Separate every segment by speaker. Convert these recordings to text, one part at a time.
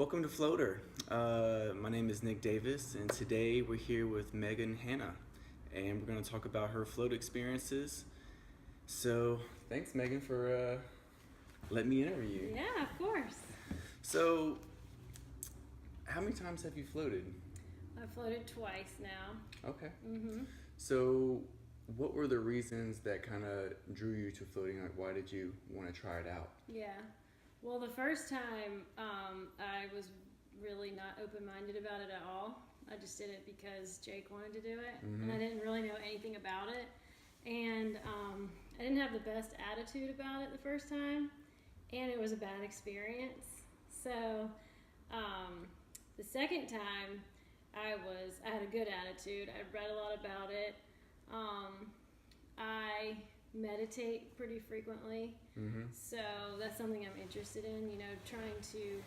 Speaker 1: Welcome to Floater. My name is Nick Davis, and today we're here with Megan Hanna, and we're going to talk about her float experiences. So, thanks, Megan, for letting me interview you.
Speaker 2: Yeah, of course.
Speaker 1: So, how many times have you floated?
Speaker 2: I've floated twice now.
Speaker 1: Okay.
Speaker 2: Mm-hmm.
Speaker 1: So, what were the reasons that kind of drew you to floating? Like, why did you want to try it out?
Speaker 2: Yeah. Well, the first time I was really not open-minded about it at all. I just did it because Jake wanted to do it, and I didn't really know anything about it. And I didn't have the best attitude about it the first time, and it was a bad experience. So the second time, I had a good attitude. I read a lot about it. I meditate pretty frequently, so that's something I'm interested in. Trying to.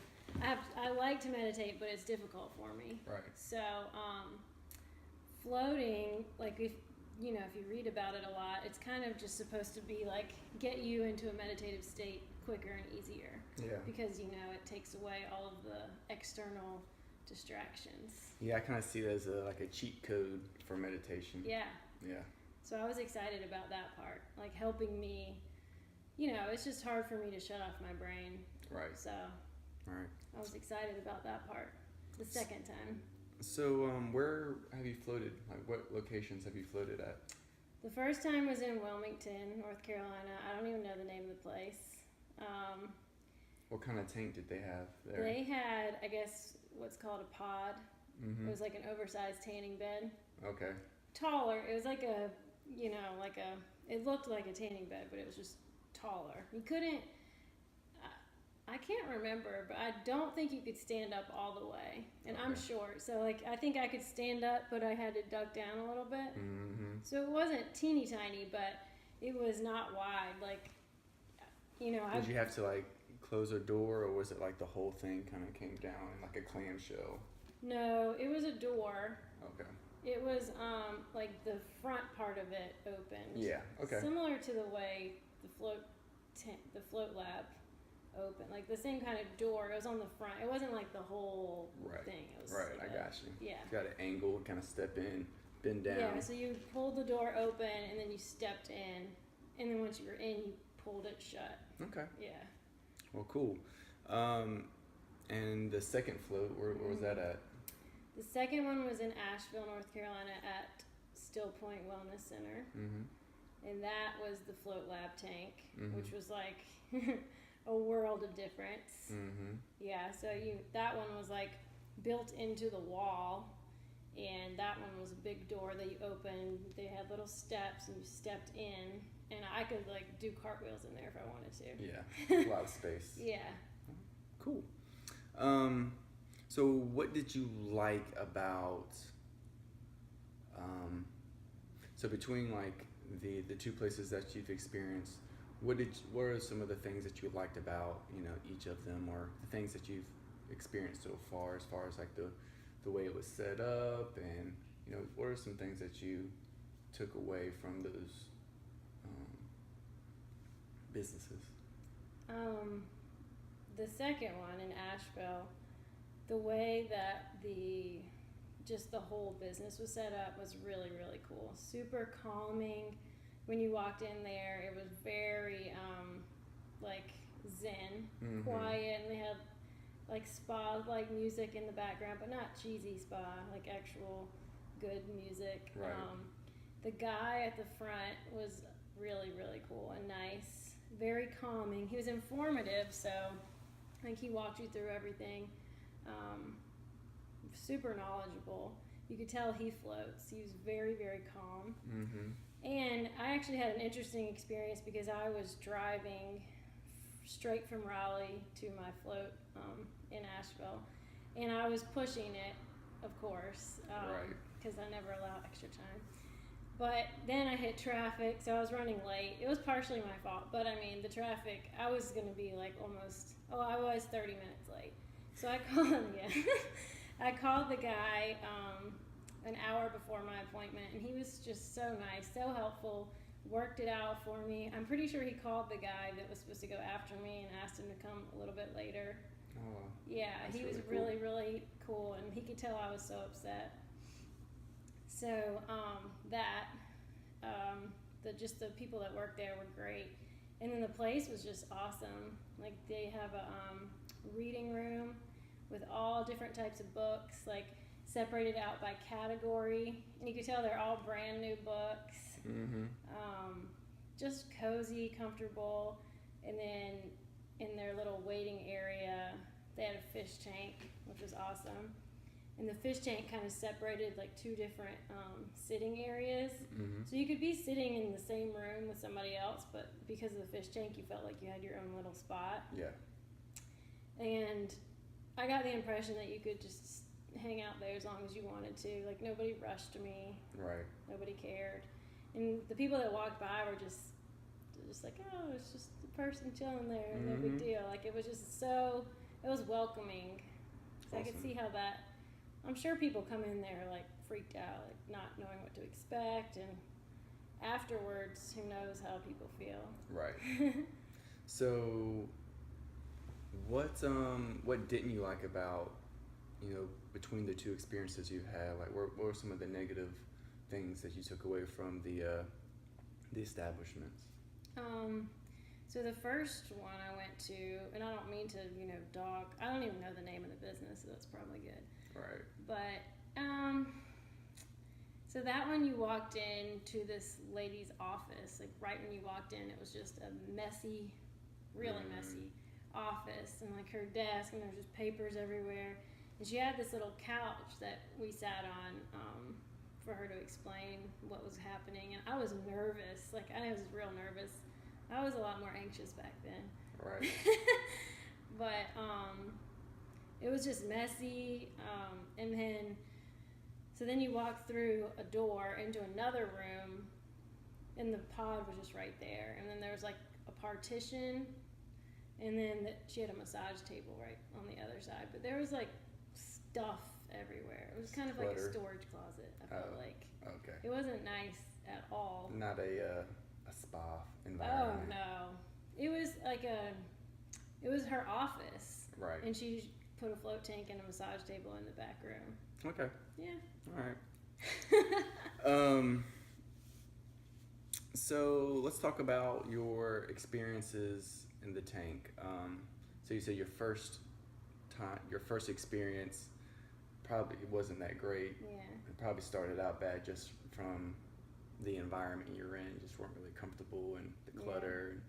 Speaker 2: I like to meditate, but it's difficult for me.
Speaker 1: Right.
Speaker 2: So, floating, like if you read about it a lot, it's kind of just supposed to be like get you into a meditative state quicker and easier.
Speaker 1: Yeah.
Speaker 2: Because it takes away all of the external distractions.
Speaker 1: Yeah, I kind of see it as like a cheat code for meditation.
Speaker 2: Yeah.
Speaker 1: Yeah.
Speaker 2: So I was excited about that part, like helping me. It's just hard for me to shut off my brain.
Speaker 1: Right.
Speaker 2: So.
Speaker 1: Right.
Speaker 2: I was excited about that part. The second time.
Speaker 1: So, where have you floated? Like, what locations have you floated at?
Speaker 2: The first time was in Wilmington, North Carolina. I don't even know the name of the place.
Speaker 1: What kind of tank did they have there?
Speaker 2: They had, I guess, what's called a pod. It was like an oversized tanning bed.
Speaker 1: Okay.
Speaker 2: Taller. It was like it looked like a tanning bed, but it was just taller. You couldn't, I can't remember, but I don't think you could stand up all the way. And I'm short, so I think I could stand up, but I had to duck down a little bit. So it wasn't teeny tiny, but it was not wide.
Speaker 1: Did you have to close a door, or was it like the whole thing kind of came down like a clamshell?
Speaker 2: No, it was a door.
Speaker 1: Okay.
Speaker 2: It was like the front part of it opened.
Speaker 1: Yeah. Okay.
Speaker 2: Similar to the way the float lab open, like the same kind of door. It was on the front. It wasn't like the whole thing. It was
Speaker 1: right. I got you.
Speaker 2: Yeah.
Speaker 1: You got an angle, kind of step in, bend down.
Speaker 2: Yeah. So you pulled the door open, and then you stepped in, and then once you were in, you pulled it shut.
Speaker 1: Okay.
Speaker 2: Yeah.
Speaker 1: Well, cool. And the second float, where was that at?
Speaker 2: The second one was in Asheville, North Carolina, at Still Point Wellness Center, and that was the float lab tank, which was like a world of difference. Yeah, so that one was built into the wall, and that one was a big door that you opened. They had little steps, and you stepped in, and I could do cartwheels in there if I wanted to.
Speaker 1: Yeah, a lot of space.
Speaker 2: Yeah.
Speaker 1: Cool. So what did you like about? So between the two places that you've experienced, what are some of the things that you liked about each of them, or the things that you've experienced so far, as the way it was set up, and what are some things that you took away from those businesses?
Speaker 2: The second one in Asheville, the way that the whole business was set up was really, really cool. Super calming. When you walked in there, it was very zen, quiet, and they had spa music in the background, but not cheesy spa, actual good music.
Speaker 1: Right.
Speaker 2: The guy at the front was really, really cool and nice, very calming. He was informative, so he walked you through everything. Super knowledgeable. You could tell he floats. He was very, very calm. And I actually had an interesting experience because I was driving straight from Raleigh to my float in Asheville, and I was pushing it, of course, because I never allow extra time. But then I hit traffic, so I was running late. It was partially my fault, but the traffic, I was going to be I was 30 minutes late. So I called the guy an hour before my appointment, and he was just so nice, so helpful, worked it out for me. I'm pretty sure he called the guy that was supposed to go after me and asked him to come a little bit later.
Speaker 1: Oh,
Speaker 2: Yeah,
Speaker 1: that's
Speaker 2: he was
Speaker 1: really cool.
Speaker 2: really, really cool, and he could tell I was so upset. So that just the people that worked there were great, and then the place was just awesome. Like they have a reading room with all different types of books, like separated out by category, and you could tell they're all brand new books.
Speaker 1: Mm-hmm.
Speaker 2: Just cozy, comfortable, and then in their little waiting area, they had a fish tank, which was awesome. And the fish tank kind of separated like two different sitting areas.
Speaker 1: Mm-hmm.
Speaker 2: So you could be sitting in the same room with somebody else, but because of the fish tank, you felt like you had your own little spot.
Speaker 1: Yeah.
Speaker 2: And I got the impression that you could just hang out there as long as you wanted to. Like nobody rushed me.
Speaker 1: Right.
Speaker 2: Nobody cared. And the people that walked by were just like, oh, it's just a person chilling there, no big deal. Like it was just so, it was welcoming. So
Speaker 1: Awesome.
Speaker 2: I could see how that, I'm sure people come in there like freaked out, like not knowing what to expect, and afterwards, who knows how people feel.
Speaker 1: Right. So, what didn't you like about, between the two experiences you've had? Like, what were some of the negative things that you took away from the establishments?
Speaker 2: So the first one I went to, and I don't mean to, I don't even know the name of the business, so that's probably good.
Speaker 1: Right.
Speaker 2: But, so that one you walked into this lady's office, like right when you walked in, it was just a messy, really messy office, and like her desk, and there was just papers everywhere. And she had this little couch that we sat on, for her to explain what was happening. And I was nervous, like I was real nervous. I was a lot more anxious back then.
Speaker 1: Right.
Speaker 2: But it was just messy, and then you walk through a door into another room, and the pod was just right there. And then there was like a partition, and then she had a massage table right on the other side. But there was like stuff everywhere. It was kind of like a storage closet, I felt like.
Speaker 1: Okay.
Speaker 2: It wasn't nice at all.
Speaker 1: Not a spa environment.
Speaker 2: Oh no. It was like it was her office.
Speaker 1: Right.
Speaker 2: And she put a float tank and a massage table in the back room.
Speaker 1: Okay.
Speaker 2: Yeah.
Speaker 1: All right. So let's talk about your experiences in the tank. So you said your first experience probably wasn't that great.
Speaker 2: Yeah.
Speaker 1: It probably started out bad just from the environment you're in. You just weren't really comfortable and the clutter.
Speaker 2: Yeah.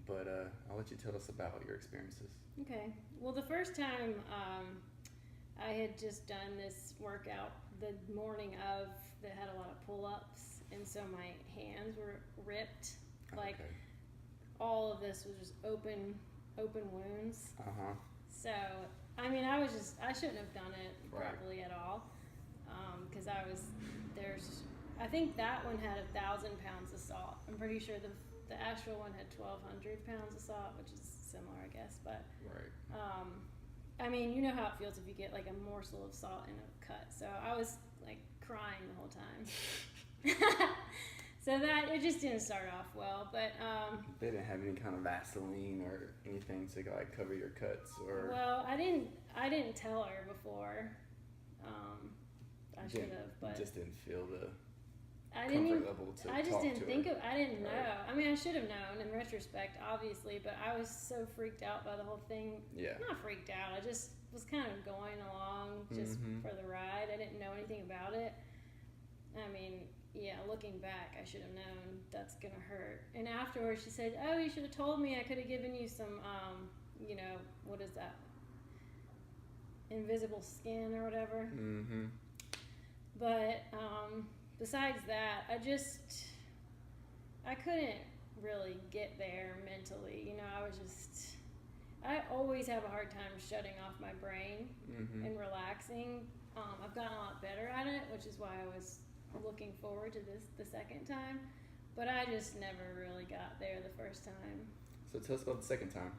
Speaker 1: But I'll let you tell us about your experiences.
Speaker 2: Okay. Well, the first time I had just done this workout the morning of that had a lot of pull-ups, and so my hands were ripped. Like all of this was just open wounds.
Speaker 1: Uh-huh.
Speaker 2: So, I mean, I shouldn't have done it properly at all, because I think that one had 1,000 pounds of salt. I'm pretty sure the actual one had 1,200 pounds of salt, which is similar, I guess. But I mean, you know how it feels if you get like a morsel of salt in a cut. So I was like crying the whole time. So that it just didn't start off well. But
Speaker 1: they didn't have any kind of Vaseline or anything to like cover your cuts, or
Speaker 2: well, I didn't tell her before. I should have, but
Speaker 1: just didn't feel the
Speaker 2: I
Speaker 1: just
Speaker 2: didn't think of. I didn't know. I mean, I should have known in retrospect, obviously, but I was so freaked out by the whole thing.
Speaker 1: Yeah.
Speaker 2: Not freaked out. I just was kind of going along just for the ride. I didn't know anything about it. I mean, yeah, looking back, I should have known that's gonna hurt. And afterwards, she said, "Oh, you should have told me. I could have given you some, what is that? Invisible skin or whatever."
Speaker 1: Mm-hmm.
Speaker 2: But besides that, I couldn't really get there mentally. I always have a hard time shutting off my brain and relaxing. I've gotten a lot better at it, which is why I was looking forward to this the second time. But I just never really got there the first time.
Speaker 1: So tell us about the second time.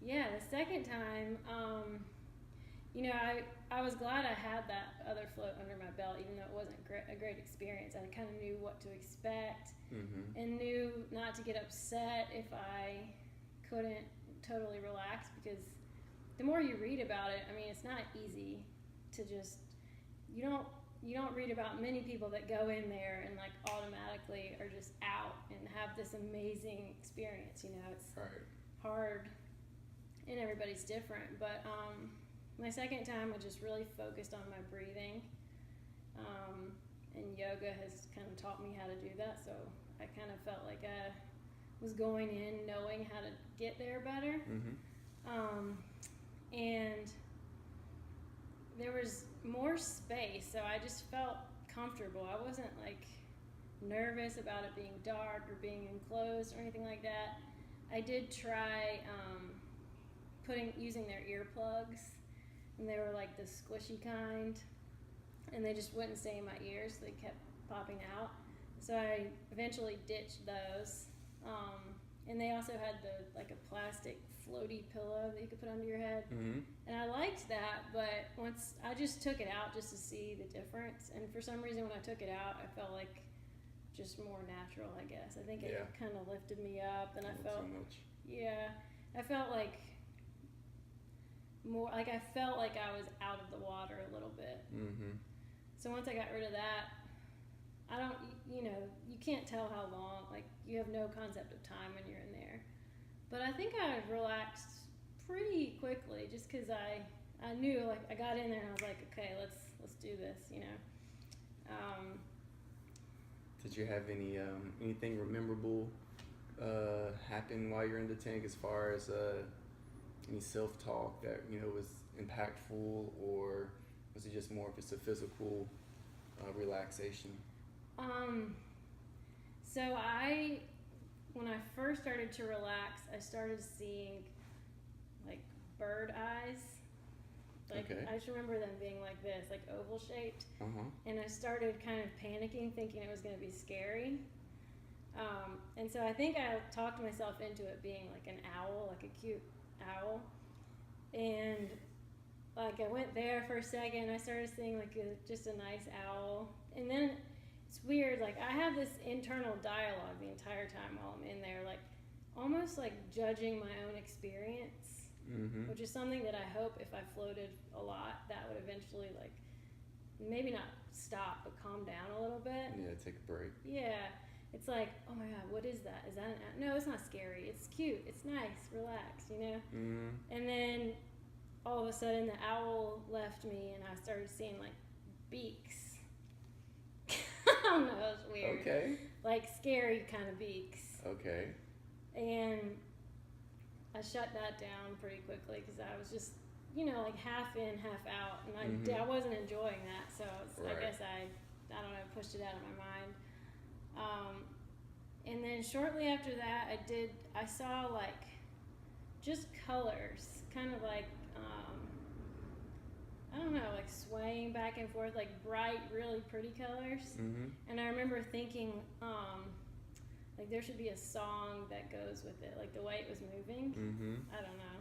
Speaker 2: Yeah, the second time, I was glad I had that other float under my belt, even though it wasn't a great experience. I kind of knew what to expect and knew not to get upset if I couldn't totally relax, because the more you read about it, I mean, it's not easy to just, you don't read about many people that go in there and like automatically are just out and have this amazing experience. You know, it's hard, and everybody's different. But my second time, I just really focused on my breathing, and yoga has kind of taught me how to do that. So I kind of felt like I was going in knowing how to get there better. And there was more space, so I just felt comfortable. I wasn't like nervous about it being dark or being enclosed or anything like that. I did try using their earplugs, and they were like the squishy kind, and they just wouldn't stay in my ears, so they kept popping out. So I eventually ditched those. And they also had like a plastic floaty pillow that you could put under your head. And I liked that, but once I just took it out just to see the difference. And for some reason, when I took it out, I felt like just more natural, I guess. I think it kind of lifted me up, and I felt, I felt like more, like I felt like I was out of the water a little bit. So once I got rid of that, I don't, you can't tell how long, like you have no concept of time when you're in there. But I think I relaxed pretty quickly just because I knew, like I got in there and I was like, okay, let's do this,
Speaker 1: Did you have anything memorable happen while you're in the tank as far as any self-talk that, was impactful, or was it just more of just a physical relaxation?
Speaker 2: So when I first started to relax, I started seeing like bird eyes. Like I just remember them being like this, like oval shaped. And I started kind of panicking, thinking it was going to be scary. And so I think I talked myself into it being like an owl, like a cute owl. And like I went there for a second, I started seeing like just a nice owl. And then it's weird, like I have this internal dialogue the entire time while I'm in there, like almost like judging my own experience, which is something that I hope if I floated a lot, that would eventually like maybe not stop, but calm down a little bit.
Speaker 1: Yeah, take a break.
Speaker 2: Yeah, it's like, oh my God, what is that? Is that no, it's not scary. It's cute. It's nice. Relax, And then all of a sudden the owl left me, and I started seeing like beaks. I don't know, it was weird.
Speaker 1: Okay.
Speaker 2: Like scary kind of beaks.
Speaker 1: Okay. And
Speaker 2: I shut that down pretty quickly because I was just, like half in, half out, and I wasn't enjoying that. So I guess I don't know, pushed it out of my mind. And then shortly after that, I saw like just colors, kind of like I don't know, like swaying back and forth, like bright, really pretty colors. And I remember thinking, like there should be a song that goes with it, like the way it was moving. I don't know.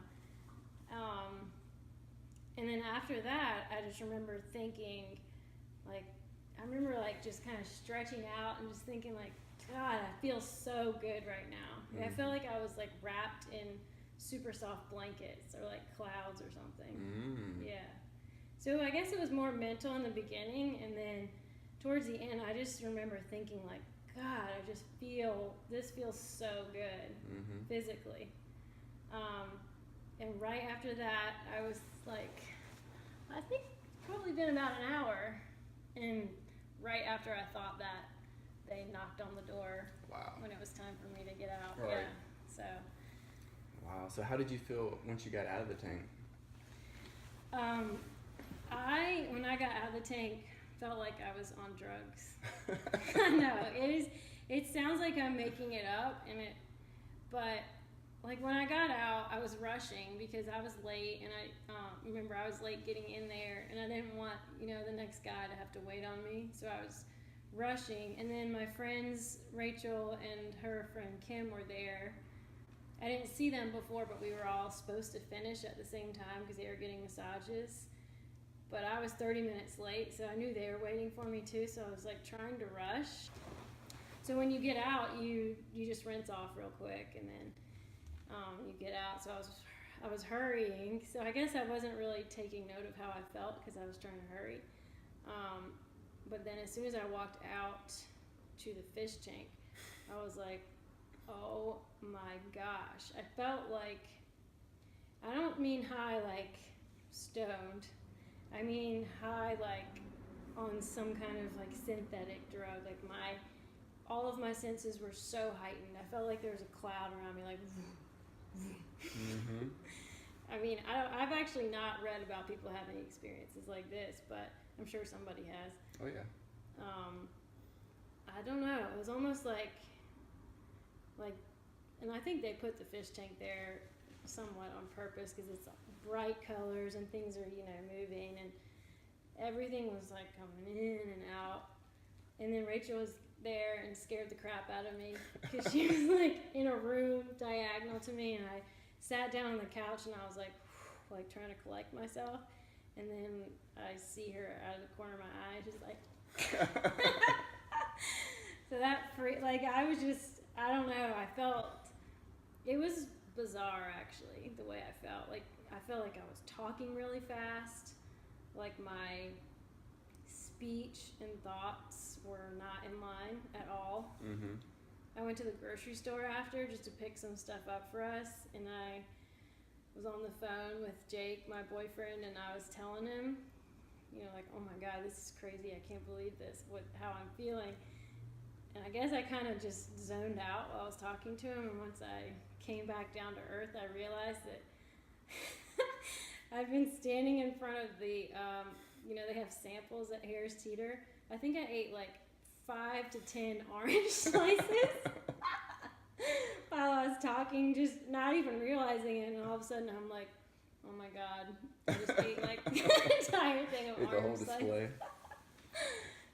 Speaker 2: And then after that, I just remember thinking, like, just kind of stretching out and just thinking, like, God, I feel so good right now. I felt like I was like wrapped in super soft blankets or like clouds or something. Yeah. So I guess it was more mental in the beginning, and then towards the end, I just remember thinking like, God, this feels so good physically. And right after that, I was like, I think probably been about an hour, and right after I thought that, they knocked on the door.
Speaker 1: Wow. When
Speaker 2: it was time for me to get out.
Speaker 1: Right.
Speaker 2: Yeah. So.
Speaker 1: Wow. So how did you feel once you got out of the tank?
Speaker 2: When I got out of the tank, felt like I was on drugs. No, it sounds like I'm making it up, but like when I got out, I was rushing because I was late, and I remember I was late getting in there, and I didn't want, the next guy to have to wait on me, so I was rushing. And then my friends, Rachel and her friend Kim, were there. I didn't see them before, but we were all supposed to finish at the same time because they were getting massages. But I was 30 minutes late, so I knew they were waiting for me too, so I was like trying to rush. So when you get out, you just rinse off real quick, and then you get out. So I I was hurrying, so I guess I wasn't really taking note of how I felt because I was trying to hurry. But then as soon as I walked out to the fish tank, I was like, oh my gosh. I felt like, I don't mean high like stoned. I mean high like on some kind of like synthetic drug. Like all of my senses were so heightened. I felt like there was a cloud around me, like. Mm-hmm. I mean, I've actually not read about people having experiences like this, but I'm sure somebody has.
Speaker 1: Oh yeah.
Speaker 2: I don't know. It was almost like, and I think they put the fish tank there somewhat on purpose because it's bright colors and things are, moving, and everything was like coming in and out. And then Rachel was there and scared the crap out of me because she was like in a room diagonal to me, and I sat down on the couch and I was like trying to collect myself, and then I see her out of the corner of my eye. She's like, so that I was just, I don't know. I felt it was bizarre actually the way I felt. Like I felt like I was talking really fast, like my speech and thoughts were not in line at all. Mm-hmm. I went to the grocery store after just to pick some stuff up for us, and I was on the phone with Jake, my boyfriend, and I was telling him, like, oh my God, this is crazy. I can't believe this, how I'm feeling. And I guess I kind of just zoned out while I was talking to him, and once I came back down to earth, I realized that I've been standing in front of the, they have samples at Harris Teeter. I think I ate like 5 to 10 orange slices while I was talking, just not even realizing it, and all of a sudden I'm like, oh my God, I just ate like the entire thing of orange slices.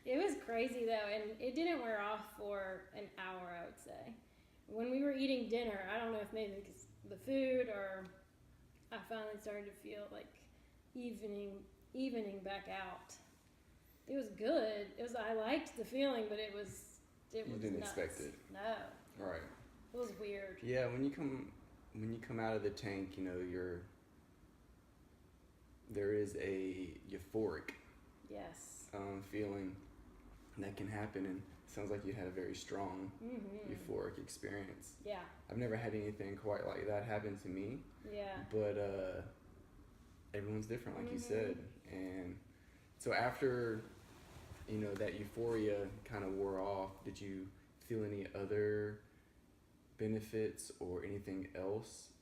Speaker 2: It was crazy though, and it didn't wear off for an hour, I would say. When we were eating dinner, I don't know if maybe because the food, or I finally started to feel like evening back out. It was good. I liked the feeling, but it was
Speaker 1: you didn't
Speaker 2: nuts.
Speaker 1: expect it.
Speaker 2: No.
Speaker 1: Right.
Speaker 2: It was weird.
Speaker 1: Yeah, when you come out of the tank, there is a euphoric feeling that can happen, and it sounds like you had a very strong euphoric experience.
Speaker 2: Yeah.
Speaker 1: I've never had anything quite like that happen to me.
Speaker 2: Yeah.
Speaker 1: But everyone's different, like you said. And so after, that euphoria kind of wore off, did you feel any other benefits or anything else?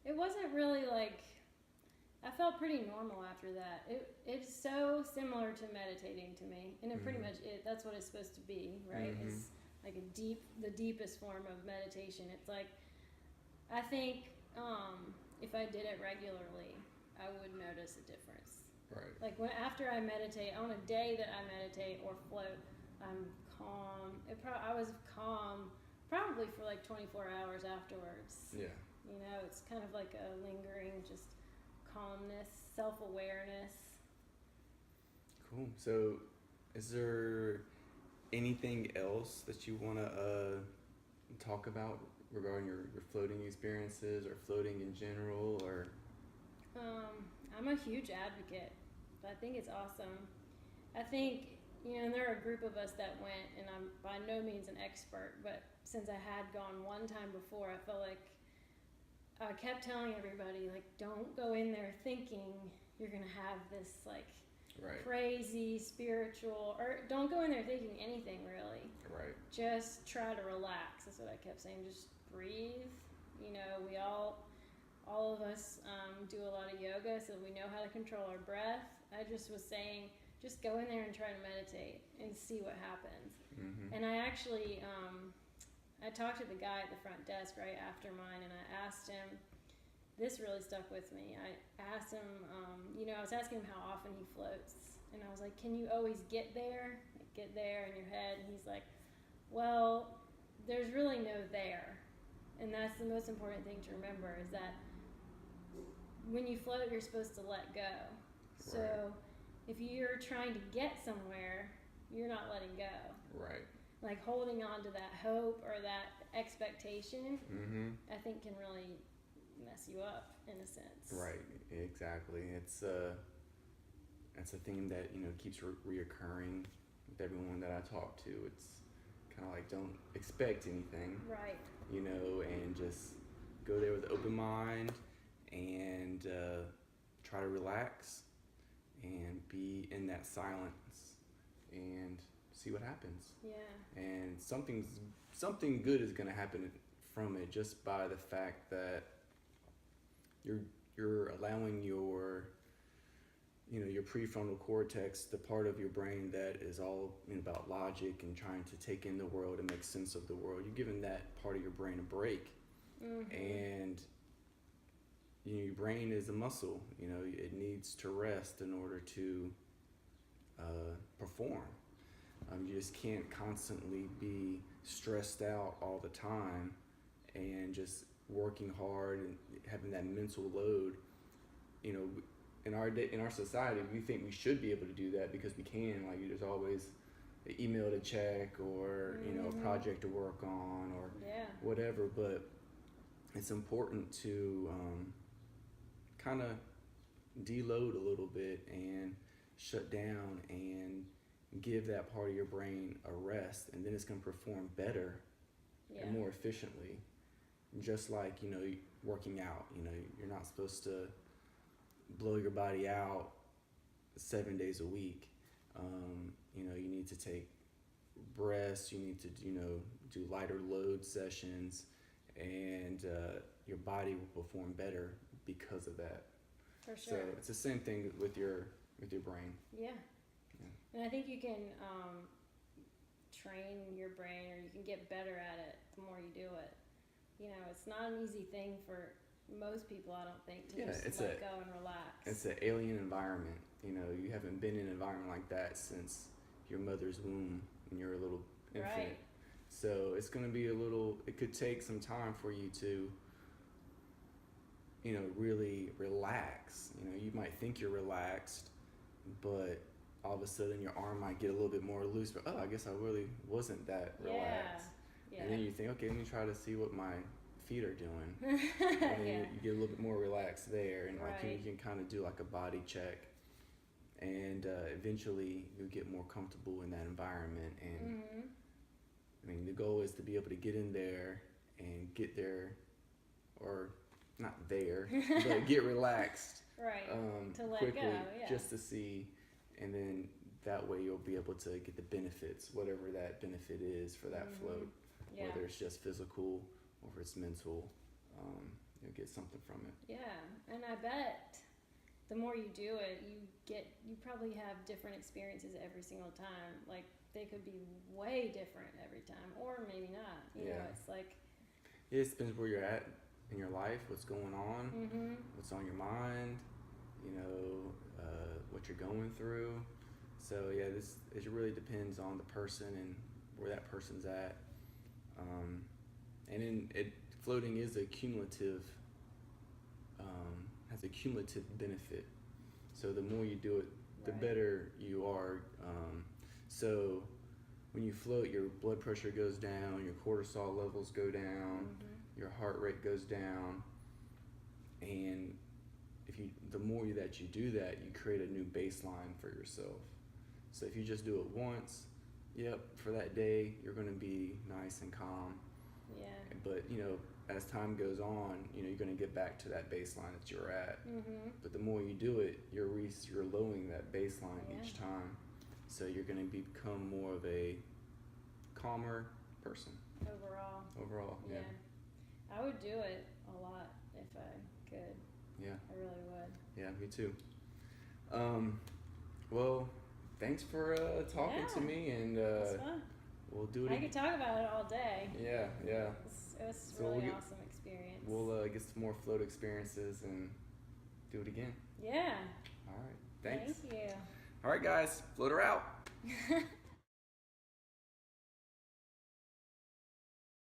Speaker 2: It wasn't really like, I felt pretty normal after that. It's so similar to meditating to me, and it pretty much that's what it's supposed to be, right? Mm-hmm. It's like the deepest form of meditation. It's like, I think if I did it regularly, I would notice a difference.
Speaker 1: Right.
Speaker 2: Like after I meditate, on a day that I meditate or float, I'm calm. I was calm probably for like 24 hours afterwards.
Speaker 1: Yeah.
Speaker 2: It's kind of like a lingering just calmness, self-awareness.
Speaker 1: Cool. So is there anything else that you want to talk about regarding your floating experiences or floating in general, or?
Speaker 2: I'm a huge advocate. I think it's awesome. I think, there are a group of us that went, and I'm by no means an expert, but since I had gone one time before, I felt like I kept telling everybody, like, don't go in there thinking you're going to have this, like, crazy spiritual, or don't go in there thinking anything, really.
Speaker 1: Right.
Speaker 2: Just try to relax. That's what I kept saying. Just breathe. We all of us do a lot of yoga, so we know how to control our breath. I just was saying, just go in there and try to meditate and see what happens. Mm-hmm. And I actually, I talked to the guy at the front desk right after mine, and I asked him, this really stuck with me. I asked him, I was asking him how often he floats, and I was like, can you always get there? Like, get there in your head? And he's like, well, there's really no there. And that's the most important thing to remember, is that when you float, you're supposed to let go. Right. So if you're trying to get somewhere, you're not letting go.
Speaker 1: Right.
Speaker 2: like holding on to that hope or that expectation, I think can really mess you up in a sense.
Speaker 1: Right, exactly. It's a theme that, you know, keeps reoccurring with everyone that I talk to. It's kind of like, don't expect anything.
Speaker 2: Right.
Speaker 1: You know, and just go there with an open mind and try to relax and be in that silence and see what happens.
Speaker 2: Yeah.
Speaker 1: And something good is going to happen from it, just by the fact that you're allowing your, you know, your prefrontal cortex, the part of your brain that is all, you know, about logic and trying to take in the world and make sense of the world. You're giving that part of your brain a break. And you know, your brain is a muscle. You know, it needs to rest in order to perform. You just can't constantly be stressed out all the time and just working hard and having that mental load. You know, in our society, we think we should be able to do that because we can. Like, there's always an email to check, or you know, a project to work on, or whatever. But it's important to kind of deload a little bit and shut down and give that part of your brain a rest, and then it's going to perform better and more efficiently. Just like, you know, working out, you know, you're not supposed to blow your body out 7 days a week. You know, you need to take breaths, you need to, you know, do lighter load sessions, and your body will perform better because of that.
Speaker 2: For sure.
Speaker 1: So it's the same thing with your brain.
Speaker 2: Yeah. And I think you can train your brain, or you can get better at it the more you do it. You know, it's not an easy thing for most people, I don't think, to just let go and relax. It's
Speaker 1: an alien environment. You know, you haven't been in an environment like that since your mother's womb when you're a little infant.
Speaker 2: Right.
Speaker 1: So it's going to be it could take some time for you to, you know, really relax. You know, you might think you're relaxed, but all of a sudden your arm might get a little bit more loose. But, I guess I really wasn't that relaxed.
Speaker 2: Yeah.
Speaker 1: And then you think, okay, let me try to see what my feet are doing. And then you get a little bit more relaxed there, and like you can kind of do like a body check, and eventually you'll get more comfortable in that environment. And I mean, the goal is to be able to get in there and get there, or not there, but get relaxed
Speaker 2: to let
Speaker 1: quickly,
Speaker 2: go,
Speaker 1: just to see, and then that way you'll be able to get the benefits, whatever that benefit is for that float, whether it's just physical or if it's mental. You'll get something from it.
Speaker 2: Yeah, and I bet the more you do it, you probably have different experiences every single time. Like, they could be way different every time, or maybe not. You know, it's like,
Speaker 1: it depends where you're at in your life, what's going on, what's on your mind, you know, what you're going through. So it really depends on the person and where that person's at. And floating is has a cumulative benefit. So the more you do it, the better you are. So when you float, your blood pressure goes down, your cortisol levels go down, your heart rate goes down, and the more that you do that, you create a new baseline for yourself. So if you just do it once, for that day, you're going to be nice and calm.
Speaker 2: Yeah.
Speaker 1: But, you know, as time goes on, you know, you're going to get back to that baseline that you're at. But the more you do it, you're lowering that baseline each time. So you're going to become more of a calmer person. Overall, yeah.
Speaker 2: I would do it a lot if I could.
Speaker 1: Yeah.
Speaker 2: I really would.
Speaker 1: Yeah, me too. Well, thanks for talking to me, and
Speaker 2: it's fun.
Speaker 1: We'll do it.
Speaker 2: I could talk about it all day.
Speaker 1: Yeah.
Speaker 2: It was a really awesome experience.
Speaker 1: We'll get some more float experiences and do it again.
Speaker 2: Yeah.
Speaker 1: All right. Thanks.
Speaker 2: Thank you.
Speaker 1: All right, guys. Floater out.